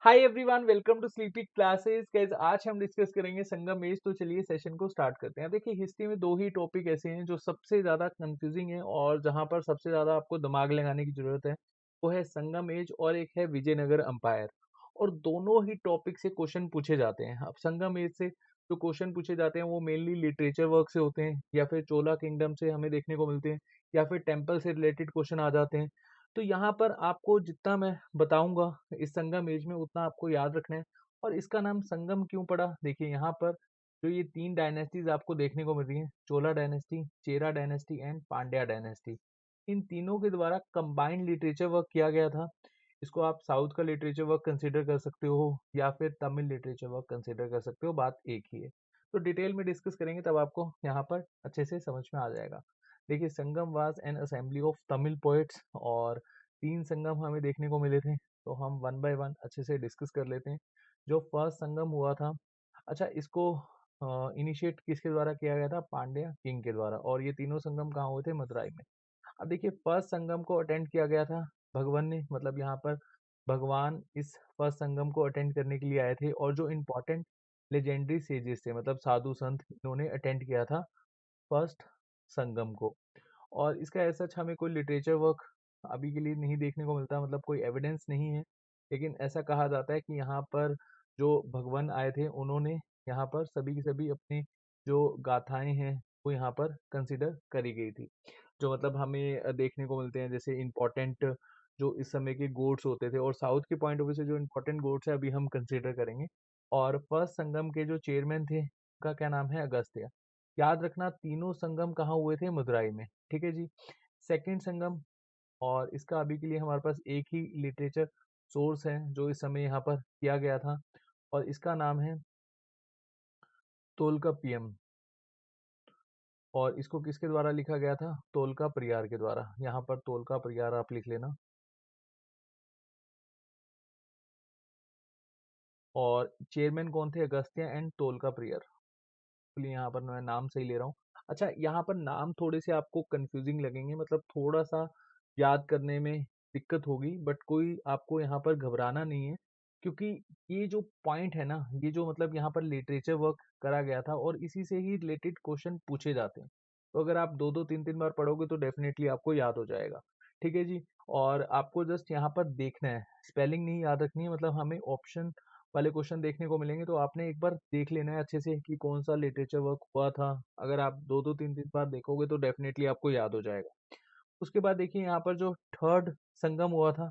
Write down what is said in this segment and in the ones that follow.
Hi everyone, welcome to sleepy classes. Guys, आज हम discuss करेंगे संगम एज। तो चलिए सेशन को स्टार्ट करते हैं। देखिए, हिस्ट्री में दो ही टॉपिक ऐसे हैं जो सबसे ज़्यादा कंफ्यूजिंग है और जहाँ पर सबसे ज़्यादा आपको दिमाग लगाने की ज़रूरत है, वो है संगम एज और एक है विजयनगर अंपायर। और दोनों ही टॉपिक से क्वेश्चन पूछे जाते हैं। अब संगम एज से जो क्वेश्चन पूछे जाते हैं वो मेनली लिटरेचर वर्क से होते हैं, या फिर चोला किंगडम से हमें देखने को मिलते हैं, या फिर टेम्पल से रिलेटेड क्वेश्चन आ जाते हैं। तो यहाँ पर आपको जितना मैं बताऊंगा इस संगम एज में उतना आपको याद रखना है। और इसका नाम संगम क्यों पड़ा? देखिए, यहाँ पर जो ये तीन डायनेस्टीज आपको देखने को मिल रही हैं, Chola dynasty, Chera dynasty and Pandya dynasty, इन तीनों के द्वारा कंबाइंड लिटरेचर वर्क किया गया था। इसको आप साउथ का लिटरेचर वर्क कंसिडर कर सकते हो या फिर तमिल लिटरेचर वर्क कंसिडर कर सकते हो, बात एक ही है। तो डिटेल में डिस्कस करेंगे तब आपको यहाँ पर अच्छे से समझ में आ जाएगा। देखिए, Sangam was an assembly of Tamil poets और तीन संगम हमें देखने को मिले थे। तो हम वन बाय वन अच्छे से डिस्कस कर लेते हैं। जो फर्स्ट संगम हुआ था, अच्छा, इसको इनिशिएट किसके द्वारा किया गया था? पांड्या किंग के द्वारा। और ये तीनों संगम कहाँ हुए थे? मदुराई में। अब देखिए, फर्स्ट संगम को अटेंड किया गया था भगवान ने, मतलब यहाँ पर भगवान इस फर्स्ट संगम को अटेंड करने के लिए आए थे। और जो इम्पोर्टेंट लेजेंडरी सेजेस थे, मतलब साधु संत, इन्होंने अटेंड किया था फर्स्ट संगम को। और इसका ऐसा हमें कोई लिटरेचर वर्क अभी के लिए नहीं देखने को मिलता, मतलब कोई एविडेंस नहीं है। लेकिन ऐसा कहा जाता है कि यहाँ पर जो भगवान आए थे उन्होंने यहाँ पर सभी की सभी अपनी जो गाथाएं हैं वो यहाँ पर कंसिडर करी गई थी। जो मतलब हमें देखने को मिलते हैं, जैसे इम्पोर्टेंट जो इस समय के गोड्स होते थे। और साउथ के पॉइंट ऑफ व्यू से जो इम्पोर्टेंट गोड्स है अभी हम कंसिडर करेंगे। और फर्स्ट संगम के जो चेयरमैन थे उनका क्या नाम है? अगस्त्य। याद रखना, तीनों संगम कहाँ हुए थे? मदुराई में। ठीक है जी। सेकंड संगम, और इसका अभी के लिए हमारे पास एक ही लिटरेचर सोर्स है जो इस समय यहाँ पर किया गया था, और इसका नाम है तोलकाप्पियम। और इसको किसके द्वारा लिखा गया था? तोलकाप्रियार के द्वारा। यहाँ पर तोलकाप्रियार आप लिख लेना। और चेयरमैन कौन थे? अगस्त्य एंड तोलकाप्रियर। इसलिए यहाँ पर मैं नाम सही ले रहा हूँ। अच्छा, यहाँ पर नाम थोड़े से आपको कंफ्यूजिंग लगेंगे, मतलब थोड़ा सा याद करने में दिक्कत होगी, बट कोई आपको यहाँ पर घबराना नहीं है। क्योंकि ये जो पॉइंट है ना, ये जो मतलब यहाँ पर लिटरेचर वर्क करा गया था और इसी से ही रिलेटेड क्वेश्चन पूछे जाते हैं। तो अगर आप दो दो तीन तीन बार पढ़ोगे तो डेफिनेटली आपको याद हो जाएगा। ठीक है जी। और आपको जस्ट यहाँ पर देखना है, स्पेलिंग नहीं याद रखनी है, मतलब हमें ऑप्शन वाले क्वेश्चन देखने को मिलेंगे तो आपने एक बार देख लेना है अच्छे से कि कौन सा लिटरेचर वर्क हुआ था। अगर आप दो दो तीन तीन बार देखोगे तो डेफिनेटली आपको याद हो जाएगा। उसके बाद देखिए, यहाँ पर जो थर्ड संगम हुआ था,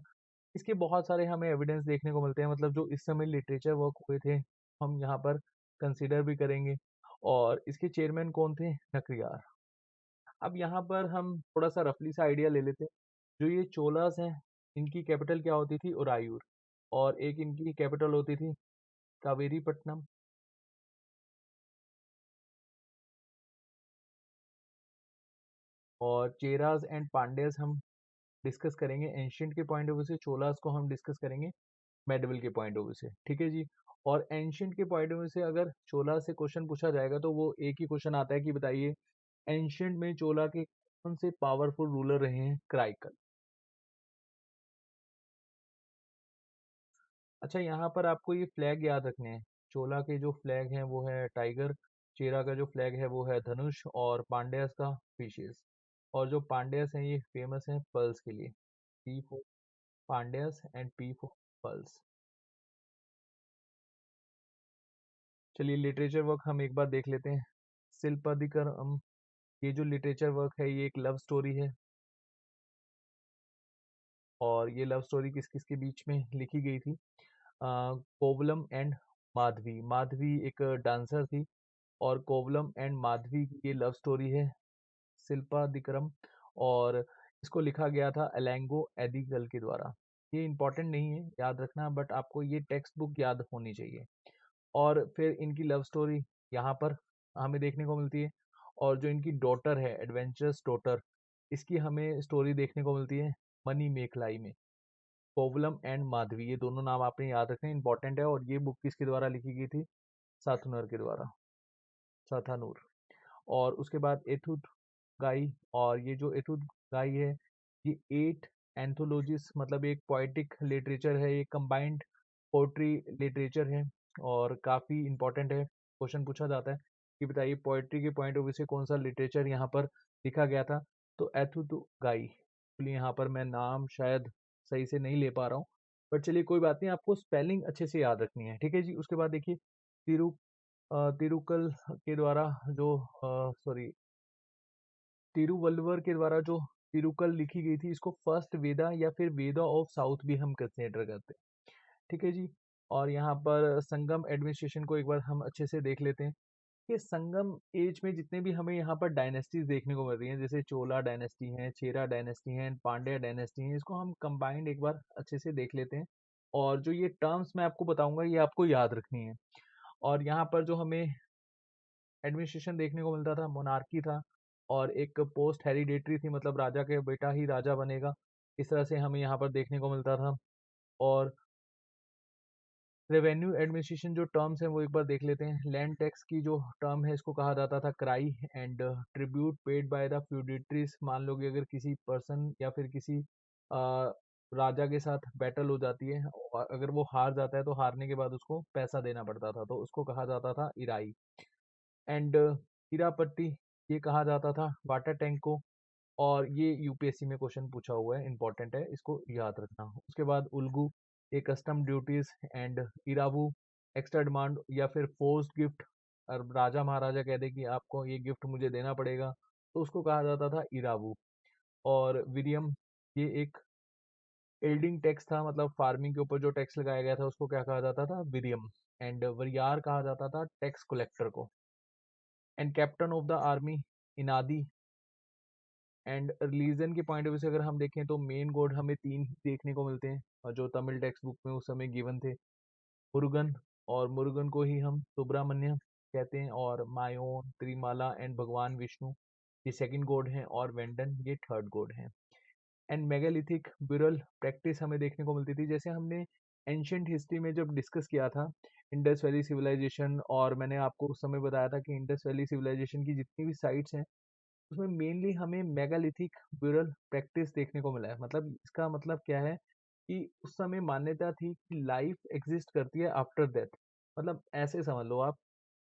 इसके बहुत सारे हमें एविडेंस देखने को मिलते हैं, मतलब जो इस समय लिटरेचर वर्क हुए थे हम यहाँ पर कंसिडर भी करेंगे। और इसके चेयरमैन कौन थे? नकरियार। अब यहाँ पर हम थोड़ा सा रफली सा आइडिया ले लेते हैं। जो ये चोलास हैं, इनकी कैपिटल क्या होती थी? उरायूर। और एक इनकी कैपिटल होती थी कावेरीपट्टनम। और चेरास एंड पांड्यास हम डिस्कस करेंगे एंशियंट के पॉइंट ऑफ व्यू से, चोलास को हम डिस्कस करेंगे मेडवल के पॉइंट ऑफ व्यू से। ठीक है जी। और एंशियंट के पॉइंट ऑफ व्यू से अगर चोला से क्वेश्चन पूछा जाएगा तो वो एक ही क्वेश्चन आता है कि बताइए एंशियंट में चोला के कौन से पावरफुल रूलर रहे हैं? क्राइकल। अच्छा, यहाँ पर आपको ये फ्लैग याद रखने हैं। चोला के जो फ्लैग हैं वो है टाइगर, चेरा का जो फ्लैग है वो है धनुष, और पांड्यास का फिशेस। और जो पांड्यास हैं ये फेमस हैं पर्ल्स के लिए। P for Pandyas and P for pearls. चलिए, लिटरेचर वर्क हम एक बार देख लेते हैं। शिल्पादिकरम, ये जो लिटरेचर वर्क है ये एक लव स्टोरी है। और ये लव स्टोरी किस किस के बीच में लिखी गई थी? कोवलम एंड माधवी। माधवी एक डांसर थी, और कोवलम एंड माधवी की ये लव स्टोरी है, शिल्पादिकरम। और इसको लिखा गया था एलेंगो एदिगल के द्वारा। ये इंपॉर्टेंट नहीं है याद रखना, बट आपको ये टेक्स्ट बुक याद होनी चाहिए। और फिर इनकी लव स्टोरी यहाँ पर हमें देखने को मिलती है। और जो इनकी डॉटर है, एडवेंचरस डॉटर, इसकी हमें स्टोरी देखने को मिलती है मनी मेखलाई में। कोवलम एंड माधवी, ये दोनों नाम आपने याद रखने, इंपॉर्टेंट है। और ये बुक किसके द्वारा लिखी गई थी? साथुनर के द्वारा, साथानूर। और उसके बाद एथुत गाई। और ये जो एथुत गाई है, ये 8 एंथोलॉजीज, मतलब एक पोएटिक लिटरेचर है, ये कंबाइंड पोएट्री लिटरेचर है और काफ़ी इम्पोर्टेंट है। क्वेश्चन पूछा जाता है कि बताइए पोएट्री के पॉइंट ऑफ व्यू से कौन सा लिटरेचर यहाँ पर लिखा गया था, तो एथुतुगाई। एक्चुअली यहाँ पर मैं नाम शायद सही से नहीं ले पा रहा हूँ, बट चलिए कोई बात नहीं, आपको स्पेलिंग अच्छे से याद रखनी है, ठीक है जी। उसके बाद देखिए तिरुक्कल के द्वारा जो सॉरी तिरुवल्लुवर के द्वारा जो तिरुक्कल लिखी गई थी, इसको फर्स्ट वेदा या फिर वेदा ऑफ साउथ भी हम कंसिडर करते हैं, ठीक है जी। और यहाँ पर संगम एडमिनिस्ट्रेशन को एक बार हम अच्छे से देख लेते हैं कि संगम एज में जितने भी हमें यहाँ पर डायनेस्टीज देखने को मिल रही हैं, जैसे चोला डायनेस्टी है, चेरा डायनेस्टी है, पांड्या डायनेस्टी है, इसको हम कंबाइंड एक बार अच्छे से देख लेते हैं। और जो ये टर्म्स मैं आपको बताऊंगा ये आपको याद रखनी है। और यहाँ पर जो हमें एडमिनिस्ट्रेशन देखने को मिलता था, मोनार्की था और एक पोस्ट हेरिडेटरी थी, मतलब राजा के बेटा ही राजा बनेगा, इस तरह से हमें यहाँ पर देखने को मिलता था। और रेवेन्यू एडमिनिस्ट्रेशन जो टर्म्स हैं वो एक बार देख लेते हैं। लैंड टैक्स की जो टर्म है इसको कहा जाता था क्राई, and tribute paid by the feudatories. मान लो कि अगर किसी पर्सन या फिर किसी राजा के साथ बैटल हो जाती है और अगर वो हार जाता है तो हारने के बाद उसको पैसा देना पड़ता था, तो उसको कहा जाता था इराई। एंड हीरापट्टी ये कहा जाता था वाटर टैंक को। और ये यूपीएससी में क्वेश्चन पूछा हुआ है, इंपॉर्टेंट है, इसको याद रखना। उसके बाद उल्गू ये कस्टम ड्यूटीज, एंड इरावू एक्स्ट्रा डिमांड या फिर फोर्स्ड गिफ्ट। और राजा महाराजा कह दे कि आपको ये गिफ्ट मुझे देना पड़ेगा, तो उसको कहा जाता था इरावू। और विरियम ये एक एल्डिंग टैक्स था, मतलब फार्मिंग के ऊपर जो टैक्स लगाया गया था उसको क्या कहा जाता था, विरियम। एंड वरियार कहा जाता था टैक्स कलेक्टर को। And captain of the army इनादी। एंड रिलीजन के पॉइंट ऑफ व्यू से अगर हम देखें तो मेन गॉड हमें तीन ही देखने को मिलते हैं, और जो तमिल टेक्स्ट बुक में उस समय गिवन थे, मुरुगन। और मुरुगन को ही हम सुब्रमण्य कहते हैं, और मायोन, त्रिमाला एंड भगवान विष्णु ये सेकंड गॉड हैं, और वेंडन ये थर्ड गॉड हैं। एंड मेगालिथिक ब्यूरल प्रैक्टिस हमें देखने को मिलती थी, जैसे हमने एंशंट हिस्ट्री में जब डिस्कस किया था इंडस वैली सिविलाइजेशन, और मैंने आपको उस समय बताया था कि इंडस वैली सिविलाइजेशन की जितनी भी साइट्स हैं उसमें मेनली हमें मेगालिथिक ब्यूरल प्रैक्टिस देखने को मिला है। मतलब इसका मतलब क्या है कि उस समय मान्यता थी कि लाइफ एग्जिस्ट करती है आफ्टर डेथ। मतलब ऐसे समझ लो आप,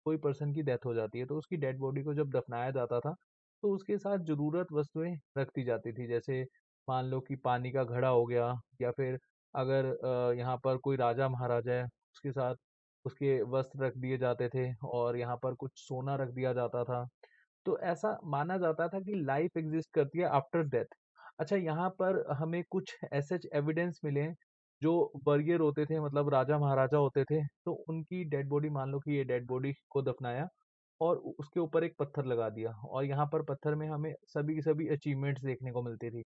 कोई पर्सन की डेथ हो जाती है तो उसकी डेड बॉडी को जब दफनाया जाता था तो उसके साथ जरूरत वस्तुएं रखती जाती थी, जैसे मान लो कि पानी का घड़ा हो गया, या फिर अगर यहाँ पर कोई राजा महाराजा है उसके साथ उसके वस्त्र रख दिए जाते थे, और यहाँ पर कुछ सोना रख दिया जाता था। तो ऐसा माना जाता था कि लाइफ एग्जिस्ट करती है आफ्टर डेथ। अच्छा, यहाँ पर हमें कुछ ऐसे एविडेंस मिले हैं, जो वॉरियर होते थे, मतलब राजा महाराजा होते थे, तो उनकी डेड बॉडी, मान लो कि ये डेड बॉडी को दफनाया और उसके ऊपर एक पत्थर लगा दिया, और यहाँ पर पत्थर में हमें सभी की सभी अचीवमेंट्स देखने को मिलती थी।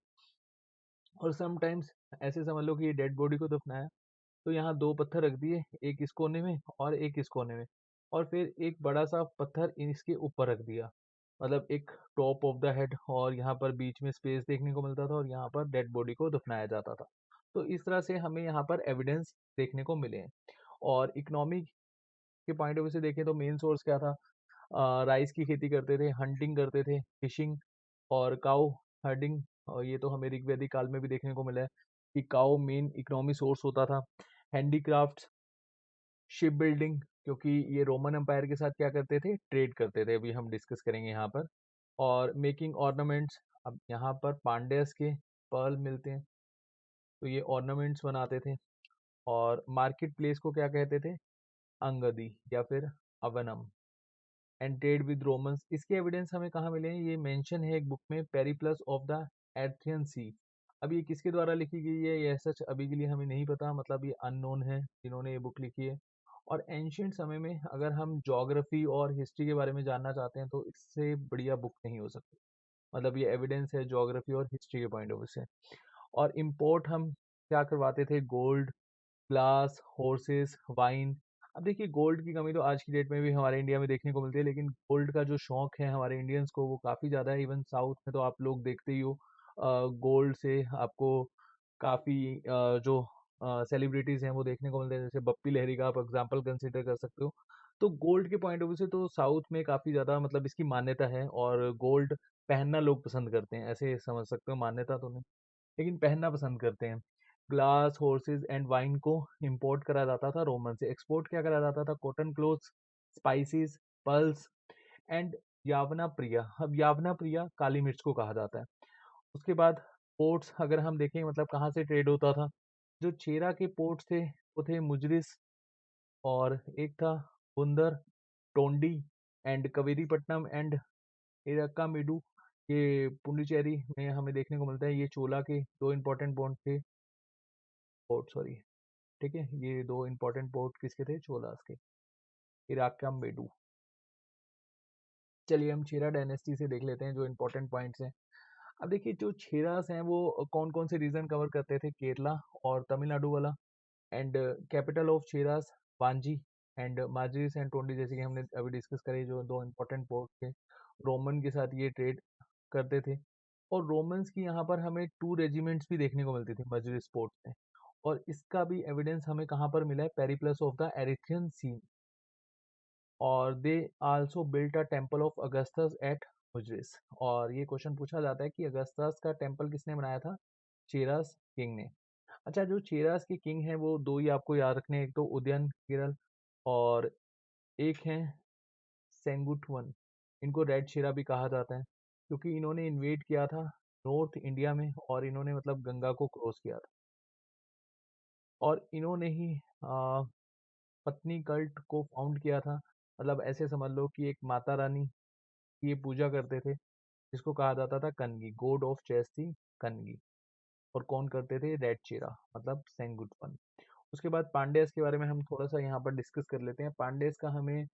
और समटाइम्स ऐसे समझ लो कि ये डेड बॉडी को दफनाया तो यहाँ दो पत्थर रख दिए, एक इस कोने में और एक इस कोने में, और फिर एक बड़ा सा पत्थर इसके ऊपर रख दिया, मतलब एक टॉप ऑफ द हेड, और यहाँ पर बीच में स्पेस देखने को मिलता था, और यहाँ पर डेड बॉडी को दफनाया जाता था। तो इस तरह से हमें यहाँ पर एविडेंस देखने को मिले हैं। और इकोनॉमी के पॉइंट ऑफ व्यू से देखें तो मेन सोर्स क्या था, राइस की खेती करते थे, हंटिंग करते थे, फिशिंग और काउ हर्डिंग। और ये तो हमें ऋग्वैदिक काल में भी देखने को मिला है कि काउ मेन इकोनॉमी सोर्स होता था। हैंडीक्राफ्ट, शिप बिल्डिंग, क्योंकि ये रोमन एम्पायर के साथ क्या करते थे, ट्रेड करते थे, अभी हम डिस्कस करेंगे यहाँ पर। और मेकिंग ऑर्नामेंट्स, अब यहाँ पर पांड्यस के पर्ल मिलते हैं तो ये ऑर्नामेंट्स बनाते थे। और मार्केट प्लेस को क्या कहते थे, अंगदी या फिर अवनम। एंड ट्रेड विद रोमन्स, इसके एविडेंस हमें कहाँ मिले हैं, ये मेंशन है एक बुक में, पेरिप्लस ऑफ द एर्थियन सी। अब ये किसके द्वारा लिखी गई है, ये सच अभी के लिए हमें नहीं पता, मतलब ये अननोन है जिन्होंने ये बुक लिखी है। और एंशियंट समय में अगर हम ज्योग्राफी और हिस्ट्री के बारे में जानना चाहते हैं तो इससे बढ़िया बुक नहीं हो सकती, मतलब ये एविडेंस है ज्योग्राफी और हिस्ट्री के पॉइंट ऑफ व्यू से। और इम्पोर्ट हम क्या करवाते थे, गोल्ड, ग्लास, हॉर्सेस, वाइन। अब देखिए गोल्ड की कमी तो आज की डेट में भी हमारे इंडिया में देखने को मिलती है, लेकिन गोल्ड का जो शौक है हमारे इंडियंस को वो काफ़ी ज़्यादा है। इवन साउथ में तो आप लोग देखते ही हो, गोल्ड से आपको काफ़ी जो सेलिब्रिटीज़ हैं वो देखने को मिलते हैं, जैसे बप्पी लहरी का आप एग्जांपल कंसिडर कर सकते हो। तो गोल्ड के पॉइंट ऑफ व्यू से तो साउथ में काफ़ी ज़्यादा मतलब इसकी मान्यता है, और गोल्ड पहनना लोग पसंद करते हैं, ऐसे समझ सकते हो, मान्यता तो नहीं लेकिन पहनना पसंद करते हैं। ग्लास, हॉर्सेस एंड वाइन को इंपोर्ट करा जाता था रोमन से। एक्सपोर्ट क्या करा जाता था? Cotton clothes, spices, pulse and Yavanapriya. अब यावना प्रिया काली मिर्च को कहा जाता है। उसके बाद पोर्ट्स अगर हम देखें, मतलब कहाँ से ट्रेड होता था? जो चेरा के पोर्ट्स थे वो थे मुजरिस, और एक था बुंदर, टोंडी एंड कवेरीपट्टनम एंड इरक्कामेडू। ये पुडुचेरी में हमें देखने को मिलता है। ये चोला के दो इंपॉर्टेंट पोर्ट, सॉरी, ठीक है, ये दो इंपॉर्टेंट पोर्ट किसके थे? चोलास के, इराक्कामेडू। चलिए हम चेरा डायनेस्टी से देख लेते हैं जो इंपॉर्टेंट पॉइंट्स हैं। अब देखिए जो चेरास हैं वो कौन कौन से रीजन कवर करते थे? केरला और तमिलनाडु वाला। And capital of Cheras Vanji and माजिस एंड टोंडी, जैसे कि हमने अभी डिस्कस करे, जो दो इंपॉर्टेंट पोर्ट थे। रोमन के साथ ये ट्रेड करते थे। और रोमन्स की यहाँ पर हमें 2 रेजिमेंट्स भी देखने को मिलती थी मजलिस पोर्ट में। और इसका भी एविडेंस हमें कहाँ पर मिला है? Periplus of the Erythraean Sea. और they also built a temple of Augustus at Muziris. और ये क्वेश्चन पूछा जाता है कि अगस्तस का टेम्पल किसने बनाया था? चेरास किंग ने। अच्छा, जो चेरास के किंग हैं वो दो ही आपको याद रखने हैं, एक तो उदयन किरल और एक हैं सेंगुटवन। इनको रेड चेरा भी कहा जाता है क्योंकि इन्होंने इन्वेड किया था नॉर्थ इंडिया में, और इन्होंने मतलब गंगा को क्रॉस किया था। और इन्होंने ही पत्नी कल्ट को फाउंड किया था। मतलब ऐसे समझ लो कि एक माता रानी की ये पूजा करते थे, जिसको कहा जाता था कनगी, गॉड ऑफ चेस थी कनगी। और कौन करते थे? रेड चेरा, मतलब सेंगुटवन। उसके बाद पांड्यास के बारे में हम थोड़ा सा यहाँ पर डिस्कस कर लेते हैं। पांड्यास का हमें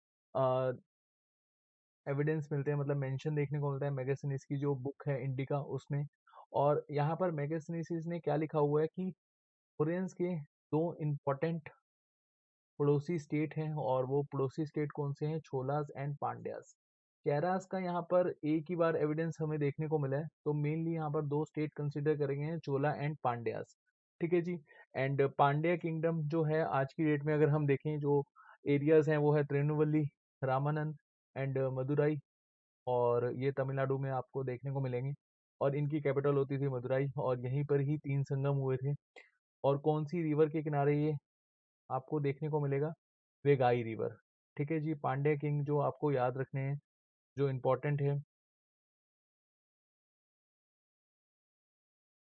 एविडेंस मिलते हैं, मतलब मेंशन देखने को मिलता है मेगास्थनीज की जो बुक है इंडिका उसमें। और यहाँ पर मेगास्थनीज ने क्या लिखा हुआ है कि कोरियंस के दो इम्पोर्टेंट पड़ोसी स्टेट हैं, और वो पड़ोसी स्टेट कौन से हैं? छोलास एंड पांड्यास। चेरास का यहाँ पर एक ही बार एविडेंस हमें देखने को मिला है, तो मेनली यहाँ पर दो स्टेट कंसिडर करेंगे हैं, चोला एंड पांड्यास। ठीक है जी। एंड पांड्या किंगडम जो है आज की डेट में अगर हम देखें, जो एरियाज हैं वो है तिरुनेलवेली, रामानंद एंड मदुराई। और ये तमिलनाडु में आपको देखने को मिलेंगे। और इनकी कैपिटल होती थी मदुराई, और यहीं पर ही तीन संगम हुए थे। और कौन सी रिवर के किनारे ये आपको देखने को मिलेगा? वेगाई रिवर। ठीक है जी। पांड्या किंग जो आपको याद रखने हैं, जो इम्पोर्टेंट है,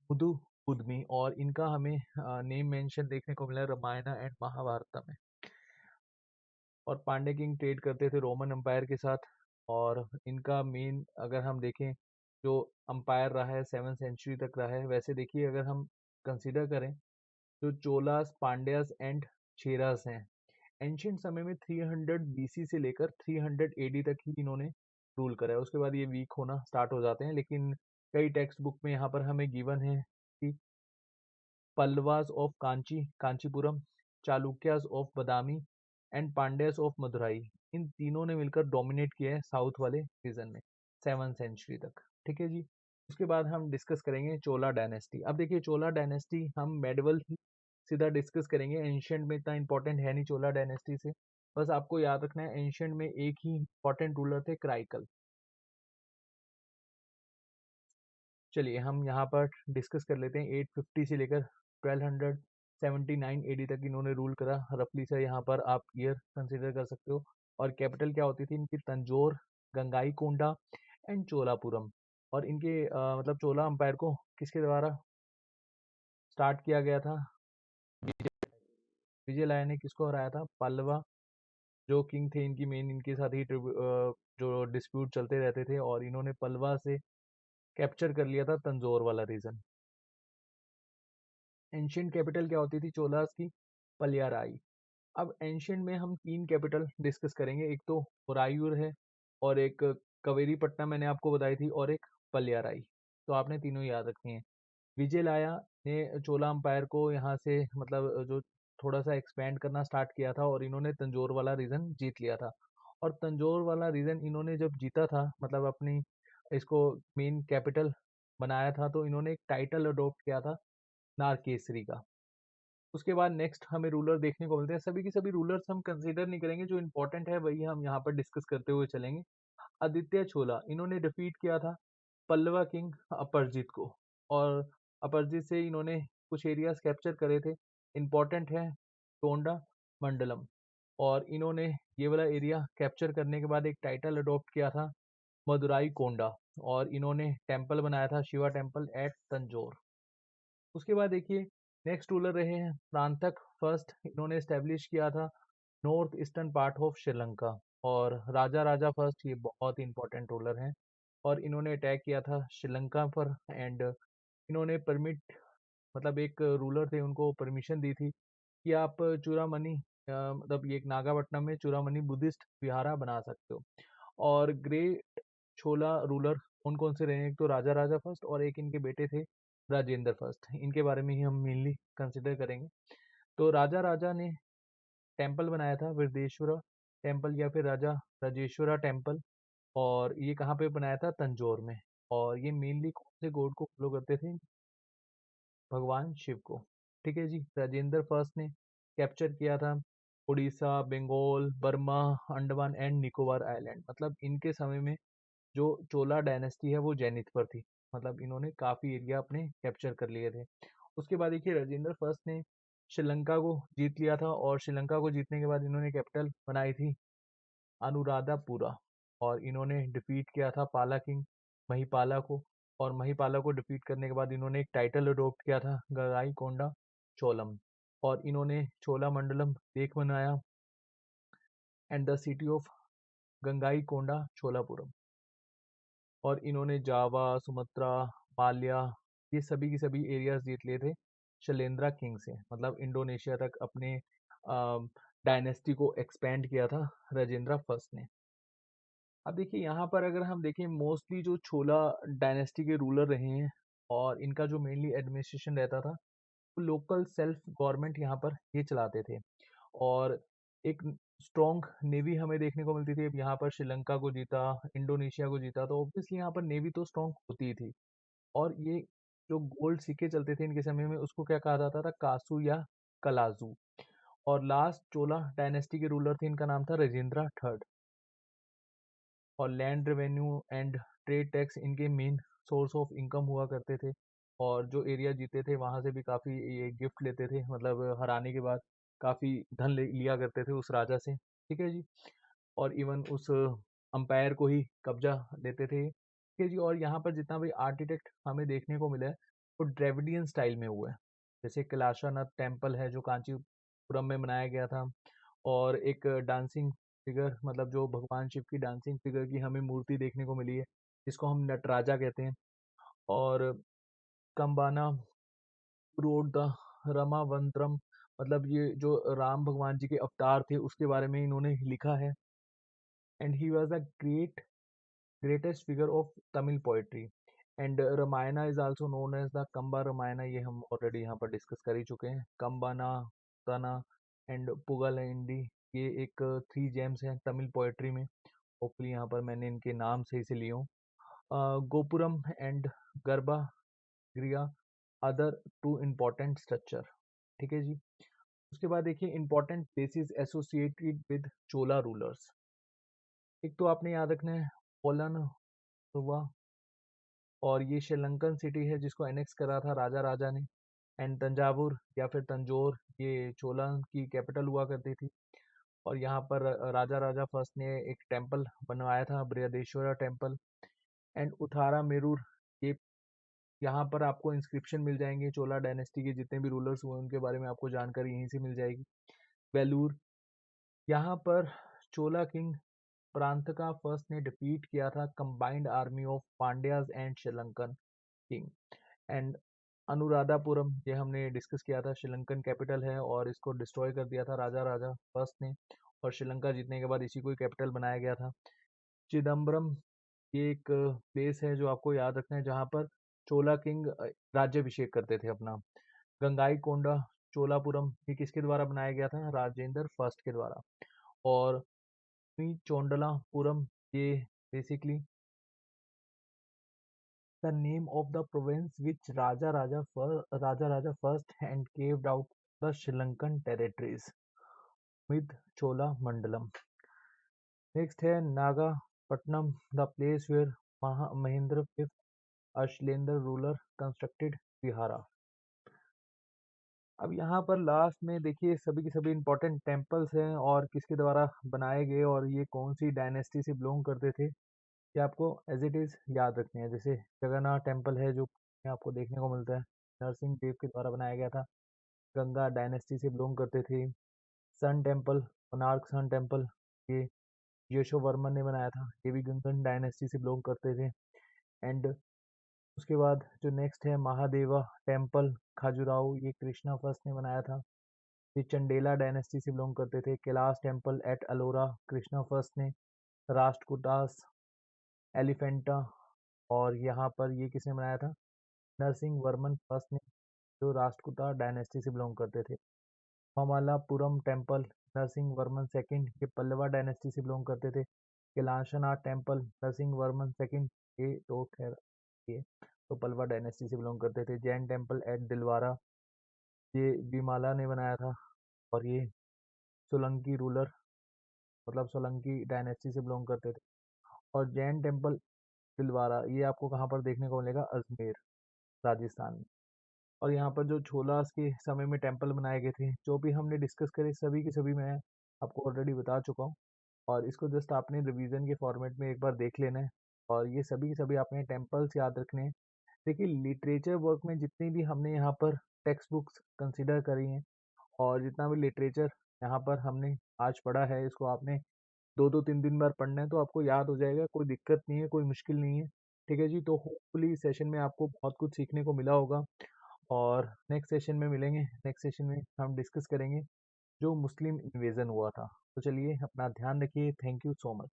हुदु उद्मी। और इनका हमें नेम मेंशन देखने को मिला है रामायण एंड महाभारत में। और पांड्या किंग ट्रेड करते थे रोमन एम्पायर के साथ। और इनका मेन अगर हम देखें, जो अम्पायर रहा है 7th सेंचुरी तक रहा है। वैसे देखिए अगर हम कंसिडर करें, जो चोलास, पांड्यास एंड चेरास हैं, एंशियंट समय में 300 बीसी से लेकर 300 एडी तक ही इन्होंने रूल करा है। उसके बाद ये वीक होना स्टार्ट हो जाते हैं। लेकिन कई टेक्स्ट बुक में यहाँ पर हमें गिवन है कि Pallavas of Kanchi, Kanchipuram, Chalukyas of Badami and Pandyas of Madurai, इन तीनों ने मिलकर डोमिनेट किया है साउथ वाले रीजन में 7th सेंचुरी तक। ठीक है जी। उसके बाद हम डिस्कस करेंगे चोला डायनेस्टी। अब देखिए चोला डायनेस्टी हम मेडवल सीधा डिस्कस करेंगे, एंशियंट में इतना इंपॉर्टेंट है नहीं चोला डायनेस्टी से। बस आपको याद रखना है एंशियंट में एक ही इंपॉर्टेंट रूलर थे, क्राइकल। चलिए हम यहाँ पर डिस्कस कर लेते हैं। 850 से लेकर 1279 एडी तक इन्होंने रूल करा। रफली से यहाँ पर आप ईयर कंसिडर कर सकते हो। और कैपिटल क्या होती थी इनकी? तंजोर, गंगाईकोंडा एंड चोलापुरम। और इनके मतलब चोला अंपायर को किसके द्वारा स्टार्ट किया गया था? विजयलाया ने किसको हराया था? पल्लवा जो किंग थे इनकी मेन, इनके साथ ही जो डिस्प्यूट चलते रहते थे। और इन्होंने पल्लवा से कैप्चर कर लिया था तंजोर वाला रीजन। एंशियंट कैपिटल क्या होती थी चोलास की? पलियाराई। अब एंशियंट में हम तीन कैपिटल डिस्कस करेंगे, एक तो होरायूर है, और एक कवेरीपट्टनम मैंने आपको बताई थी, और एक पलियाराई। तो आपने तीनों याद रखनी है। विजयलाया ने चोला अंपायर को यहाँ से मतलब जो थोड़ा सा एक्सपेंड करना स्टार्ट किया था, और इन्होंने तंजोर वाला रीजन जीत लिया था। और तंजोर वाला रीजन इन्होंने जब जीता था, मतलब अपनी इसको मेन कैपिटल बनाया था, तो इन्होंने एक टाइटल अडॉप्ट किया था नारकेसरी का। उसके बाद नेक्स्ट हमें रूलर देखने को मिलते हैं। सभी के सभी रूलर्स हम कंसीडर नहीं करेंगे, जो इंपॉर्टेंट है वही हम यहाँ पर डिस्कस करते हुए चलेंगे। आदित्य चोला, इन्होंने डिफीट किया था पल्लवा किंग अपरजित को। और अपरजित से इन्होंने कुछ एरियाज कैप्चर करे थे। इम्पोर्टेंट है टोंडा मंडलम। और इन्होंने ये वाला एरिया कैप्चर करने के बाद एक टाइटल अडॉप्ट किया था मदुराई कोंडा। और इन्होंने टेम्पल बनाया था शिवा टेम्पल एट तंजौर। उसके बाद देखिए नेक्स्ट रूलर रहे हैं प्रांतक फर्स्ट। इन्होंने एस्टेब्लिश किया था north eastern part of Sri Lanka. और राजा राजा फर्स्ट ये बहुत इंपॉर्टेंट रूलर हैं। और इन्होंने अटैक किया था श्रीलंका पर। एंड इन्होंने परमिट मतलब एक रूलर थे उनको परमिशन दी थी कि आप चूड़ामणि मतलब ये एक नागापट्टनम में चूड़ामणि बुद्धिस्ट विहारा बना सकते हो। और ग्रेट छोला रूलर कौन कौन से रहे हैं, एक तो राजा राजा फर्स्ट और एक इनके बेटे थे राजेंद्र फर्स्ट। इनके बारे में ही हम मेनली कंसिडर करेंगे। तो राजा राजा ने टेम्पल बनाया था वृद्धेश्वरा टेम्पल या फिर राजा राजेश्वरा टेम्पल। और ये कहाँ पे बनाया था तंजौर में। और ये मेनली कौन से गॉड को फॉलो करते थे, भगवान शिव को। ठीक है जी। राजेंद्र फर्स्ट ने कैप्चर किया था Orissa Bengal Burma Andaman and Nicobar island. मतलब इनके समय में जो चोला डायनेस्टी है वो जेनिथ पर थी। मतलब इन्होंने काफी एरिया अपने कैप्चर कर लिए थे। उसके बाद देखिए राजेंद्र फर्स्ट ने श्रीलंका को जीत लिया था। और श्रीलंका को जीतने के बाद इन्होंने कैपिटल बनाई थी अनुराधापुरा। और इन्होंने डिफीट किया था पाला किंग महिपाला को। और महिपाला को डिफीट करने के बाद इन्होंने एक टाइटल अडॉप्ट किया था गंगाई कोंडा चोलम। और इन्होंने चोला मंडलम लेक बनाया and the city of Gangai Konda Cholapuram. और इन्होंने जावा सुमात्रा माल्या ये सभी की सभी एरियाज जीत लिए थे शैलेंद्रा किंग से। मतलब इंडोनेशिया तक अपने डायनेस्टी को एक्सपेंड किया था राजेंद्र फर्स्ट ने। अब देखिए यहाँ पर अगर हम देखें मोस्टली जो छोला डायनेस्टी के रूलर रहे हैं और इनका जो मेनली एडमिनिस्ट्रेशन रहता था वो लोकल सेल्फ गवर्नमेंट यहाँ पर ये चलाते थे। और एक स्ट्रॉन्ग नेवी हमें देखने को मिलती थी। अब यहाँ पर श्रीलंका को जीता इंडोनेशिया को जीता तो ऑब्वियसली यहाँ पर नेवी तो स्ट्रॉन्ग होती ही थी। और ये जो गोल्ड सिक्के चलते थे इनके समय में उसको क्या कहा जाता था कासू या कलाजू। और लास्ट चोला डायनेस्टी के रूलर थे इनका नाम था राजेंद्र थर्ड। और land revenue and trade tax इनके मेन सोर्स ऑफ इनकम हुआ करते थे। और जो एरिया जीते थे वहां से भी काफी ये गिफ्ट लेते थे। मतलब हराने के बाद काफी धन लिया करते थे उस राजा से। ठीक है जी। और इवन उस अंपायर को ही कब्जा लेते थे। ठीक है जी। और यहाँ पर जितना भी आर्किटेक्ट हमें देखने को मिला है वो ड्रेविडियन स्टाइल में हुआ है। जैसे कैलाशनाथ टेम्पल है जो कांचीपुरम में बनाया गया था। और एक डांसिंग फिगर मतलब जो भगवान शिव की डांसिंग फिगर की हमें मूर्ति देखने को मिली है जिसको हम नटराजा कहते हैं। और कंबाना रोड द रमावंतरम मतलब ये जो राम भगवान जी के अवतार थे उसके बारे में इन्होंने लिखा है। And he was the greatest figure of Tamil poetry. And Ramayana is also known as the Kamba Ramayana. ये हम ऑलरेडी यहाँ पर डिस्कस कर ही चुके हैं। कंबाना तना एंड पुगलैंडी ये एक थ्री जेम्स हैं तमिल पोएट्री में। होपफुली यहाँ पर मैंने इनके नाम सही से लिए हों। गोपुरम एंड गर्भा गृह अदर टू इम्पोर्टेंट स्ट्रक्चर। ठीक है जी। उसके बाद देखिए important places associated with Chola rulers. एक तो आपने याद रखना है पोलन हुआ। और ये श्रीलंकन सिटी है जिसको एनेक्स करा था राजा राजा ने। एंड तंजावुर या फिर तंजौर ये चोला की कैपिटल हुआ करती थी। और यहाँ पर राजा राजा फर्स्ट ने एक टेम्पल बनवाया था बृहदेश्वरा टेम्पल। एंड उथारा मेरूर ये यहाँ पर आपको इंस्क्रिप्शन मिल जाएंगे चोला डायनेस्टी के जितने भी रूलर्स हुए उनके बारे में आपको जानकारी यहीं से मिल जाएगी। वेलूर यहाँ पर चोला किंग प्रांतका फर्स्ट ने डिफीट किया था combined army of Pandyas and Sri Lankan king. And Anuradhapuram ये हमने डिस्कस किया था श्रीलंकन कैपिटल है और इसको डिस्ट्रॉय कर दिया था राजा राजा फर्स्ट ने। और श्रीलंका जीतने के बाद इसी को ही कैपिटल बनाया गया था। चिदम्बरम ये एक प्लेस है जो आपको याद रखना है जहाँ पर चोला किंग राज्याभिषेक करते थे अपना। गंगाई कोंडा चोलापुरम ये किसके द्वारा बनाया गया था, राजेंद्र फर्स्ट के द्वारा। और चोंडलापुरम ये basically the name of the province which Raja Raja first and carved out the Sri Lankan territories with Chola Mandalam. Next है Nagapatnam, the place where Mahendra V, a Shailendra ruler, constructed Vihara. अब यहाँ पर last में देखिए सभी के सभी important temples हैं और किसके द्वारा बनाए गए और ये कौन सी डायनेस्टी से बिलोंग करते थे, ये आपको एज इट इज़ याद रखने हैं। जैसे जगन्नाथ टेम्पल है जो आपको देखने को मिलता है, नरसिंह देव के द्वारा बनाया गया था, गंगा डायनेस्टी से बिलोंग करते थे। Sun temple, Konark sun temple, ये यशोवर्मन ने बनाया था, ये भी गंगन डायनेस्टी से बिलोंग करते थे। एंड उसके बाद जो नेक्स्ट है महादेवा टेम्पल खाजुराहो, ये कृष्णा फर्स्ट ने बनाया था, ये चंडेला डायनेस्टी से बिलोंग करते थे। Kailash temple at Ellora, Krishna first ने। राष्ट्रकूटास एलिफेंटा, और यहाँ पर ये किसने बनाया था, नरसिंह वर्मन फर्स्ट ने, जो राष्ट्रकूटा डायनेस्टी से बिलोंग करते थे। ममल्लापुरम टेम्पल नरसिंह वर्मन सेकंड, ये पल्लवा डायनेस्टी से बिलोंग करते थे। कैलाशनाथ टेम्पल नरसिंह वर्मन सेकंड, ये तो खैर ये तो पल्लवा डायनेस्टी से बिलोंग करते थे। जैन टेम्पल एट दिलवारा, ये विमाला ने बनाया था, और ये सोलंकी रूलर मतलब सोलंकी डायनेस्टी से बिलोंग करते थे। और जैन टेम्पल दिलवारा ये आपको कहाँ पर देखने को मिलेगा, अजमेर राजस्थान में। और यहाँ पर जो छोलास के समय में टेम्पल बनाए गए थे, जो भी हमने डिस्कस करे सभी के सभी मैं आपको ऑलरेडी बता चुका हूँ, और इसको जस्ट आपने रिवीजन के फॉर्मेट में एक बार देख लेना है। और ये सभी के सभी आपने टेम्पल्स याद रखने हैं। देखिए लिटरेचर वर्क में जितनी भी हमने यहाँ पर टेक्स्ट बुक्स कंसिडर करी हैं और जितना भी लिटरेचर यहाँ पर हमने आज पढ़ा है, इसको आपने 2-2 3 दिन बार पढ़ना है तो आपको याद हो जाएगा, कोई दिक्कत नहीं है, कोई मुश्किल नहीं है। ठीक है जी, तो होपफुली सेशन में आपको बहुत कुछ सीखने को मिला होगा, और नेक्स्ट सेशन में मिलेंगे। नेक्स्ट सेशन में हम डिस्कस करेंगे जो मुस्लिम इन्वेजन हुआ था। तो चलिए अपना ध्यान रखिए, थैंक यू सो मच।